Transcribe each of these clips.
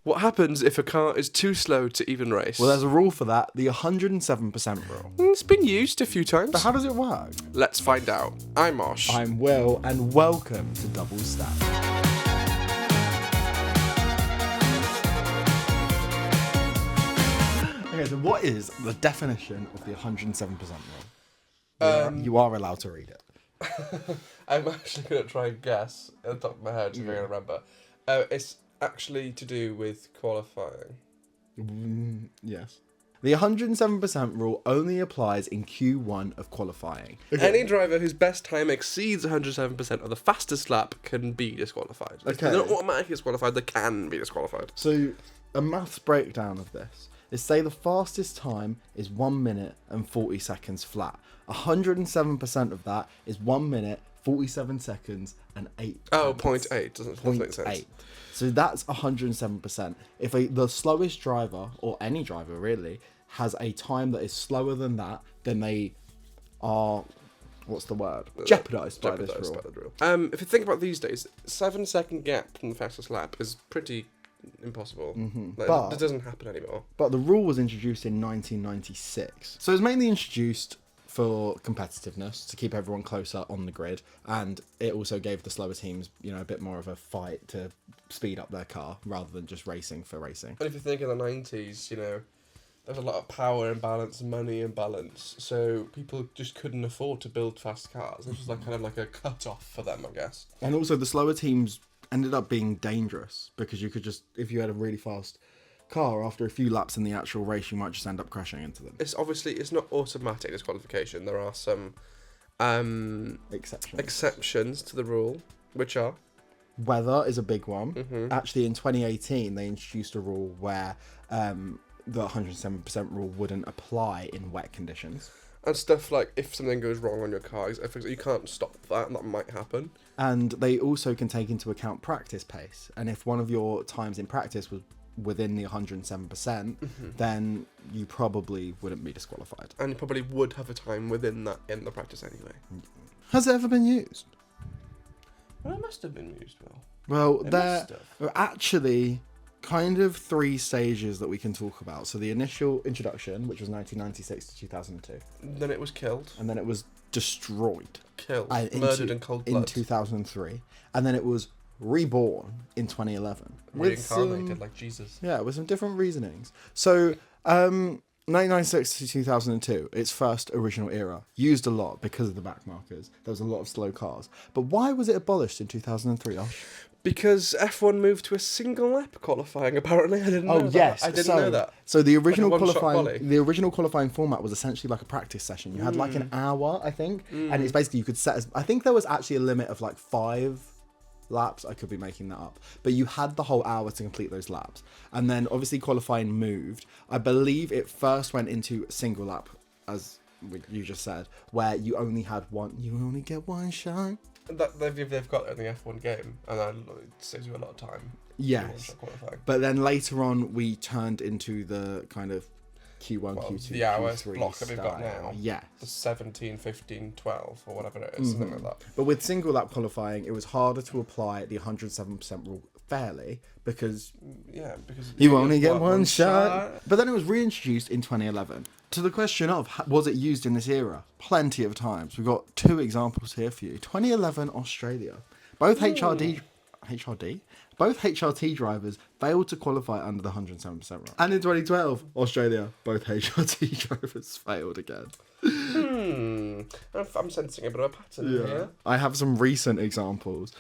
What happens if a car is too slow to even race? Well, there's a rule for that, the 107% rule. It's been used a few times. But how does it work? Let's find out. I'm Osh. I'm Will, and welcome to DoubleStack. Okay, so what is the definition of the 107% rule? You are allowed to read it. I'm actually going to try and guess at the top of my head if I can remember. It's actually to do with qualifying. Yes. The 107% rule only applies in Q1 of qualifying. Okay. Any driver whose best time exceeds 107% of the fastest lap can be disqualified. Okay. They're not automatically disqualified, they can be disqualified. So, a maths breakdown of this is, say the fastest time is 1 minute and 40 seconds flat. 107% of that is 1 minute, 47 seconds and 8 Oh, tenths. 0.8. Doesn't make sense. 0.8. So that's 107%. If the slowest driver, or any driver really, has a time that is slower than that, then they are, what's the word? Jeopardised by this rule. If you think about these days, 7-second gap from the fastest lap is pretty impossible. But it doesn't happen anymore. But the rule was introduced in 1996. So it was mainly introduced for competitiveness, to keep everyone closer on the grid, and it also gave the slower teams, a bit more of a fight to speed up their car rather than just racing for racing. And if you think in the 90s, there's a lot of power imbalance, money imbalance, so people just couldn't afford to build fast cars. This was kind of like a cut-off for them, I guess. And also the slower teams ended up being dangerous, because you could just, if you had a really fast car, after a few laps in the actual race, you might just end up crashing into them. It's not automatic disqualification. There are some exceptions to the rule, which are weather is a big one. Actually, in 2018 they introduced a rule where the 107% rule wouldn't apply in wet conditions. And stuff like if something goes wrong on your car, you can't stop that, and that might happen. And they also can take into account practice pace, and if one of your times in practice was within the 107%, then you probably wouldn't be disqualified. And you probably would have a time within that in the practice anyway. Has it ever been used? Well, it must have been used, Will. Well, there are actually kind of 3 stages that we can talk about. So the initial introduction, which was 1996 to 2002. Then it was killed. And then it was destroyed. Killed. Murdered in cold blood. In 2003. And then it was reborn in 2011. Reincarnated like Jesus. Yeah, with some different reasonings. So, 1996 to 2002, its first original era, used a lot because of the back markers. There was a lot of slow cars. But why was it abolished in 2003, Osh? Because F1 moved to a single lap qualifying, apparently. I didn't know that. Yes. I didn't know that. So the original qualifying format was essentially like a practice session. You had like an hour, I think, and it's basically you could set I think there was actually a limit of like 5 laps. I could be making that up, but you had the whole hour to complete those laps. And then obviously qualifying moved. I believe it first went into single lap, as you just said, where you only had one. You only get one shot. They've got it in the F1 game, and it saves you a lot of time. Yes, but then later on we turned into the kind of Q1, Q2, the hours Q3 block that they've got now. Yes. The 17, 15, 12, or whatever it is, something like that. But with single lap qualifying, it was harder to apply the 107% rule fairly, because you only get one shot. But then it was reintroduced in 2011. To the question of, was it used in this era? Plenty of times. We've got 2 examples here for you. 2011 Australia. Both HRT drivers failed to qualify under the 107% rule. And in 2012, Australia, both HRT drivers failed again. I'm sensing a bit of a pattern here. I have some recent examples.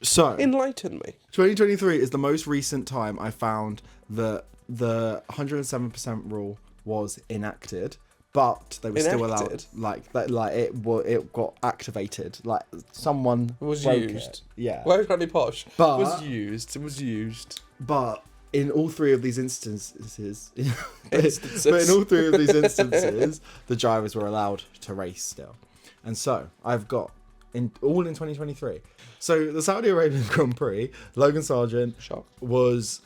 So enlighten me. 2023 is the most recent time I found that the 107% rule was enacted, but they were still allowed, it got activated, like someone was broke used it. Yeah, well, very posh, but it was used, but in all 3 of these instances the drivers were allowed to race still. And so I've got in 2023, so the Saudi Arabian Grand Prix, Logan Sargent was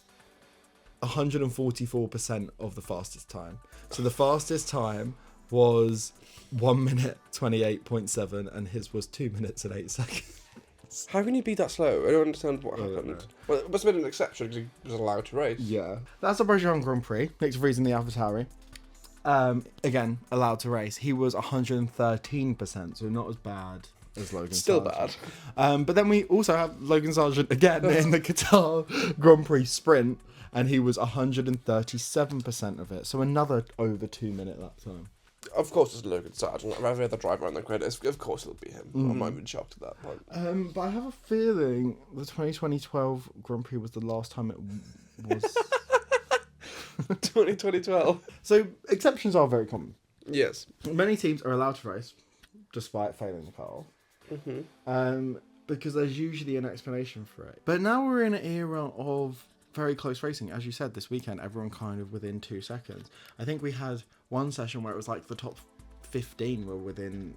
144% of the fastest time. So the fastest time was 1 minute 28.7, and his was 2 minutes and 8 seconds. cars. How can you be that slow? I don't understand what I don't happened. know. Well, it must have been an exception because he was allowed to race. Yeah. That's the Belgian Grand Prix. Nick de Vries in the AlphaTauri. Again, allowed to race. He was 113%, so not as bad as Logan Still Sargent. But then we also have Logan Sargent again in the Qatar Grand Prix Sprint, and he was 137% of it. So another over 2 minute lap time. Of course, it's Logan Sargent. Every other driver on the grid, of course it'll be him. I'm not even shocked at that point. But I have a feeling the 2012 Grand Prix was the last time it was. 2012. So exceptions are very common. Yes. Many teams are allowed to race, despite failing the car. Because there's usually an explanation for it. But now we're in an era of very close racing. As you said, this weekend, everyone kind of within 2 seconds. I think we had one session where it was like the top 15 were within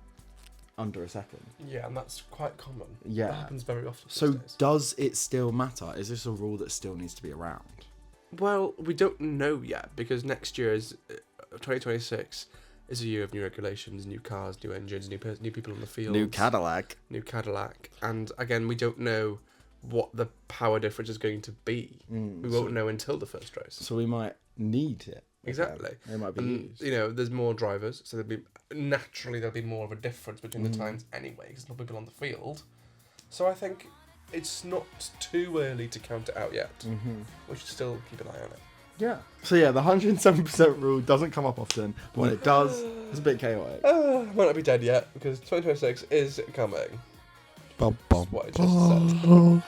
under a second. Yeah, and that's quite common. Yeah. That happens very often. So these days. does it still matter? Is this a rule that still needs to be around? Well, we don't know yet because next year is 2026 is a year of new regulations, new cars, new engines, new people on the field. New Cadillac. And again, we don't know what the power difference is going to be. We won't know until the first race. So we might need it. Exactly. It might be used. You know, there's more drivers, so there'll be more of a difference between the times anyway, because there's more people on the field. So I think it's not too early to count it out yet. We should still keep an eye on it. Yeah. So yeah, the 107% rule doesn't come up often, but when it does, it's a bit chaotic. Might not be dead yet, because 2026 is coming. Bum, That's what I just said.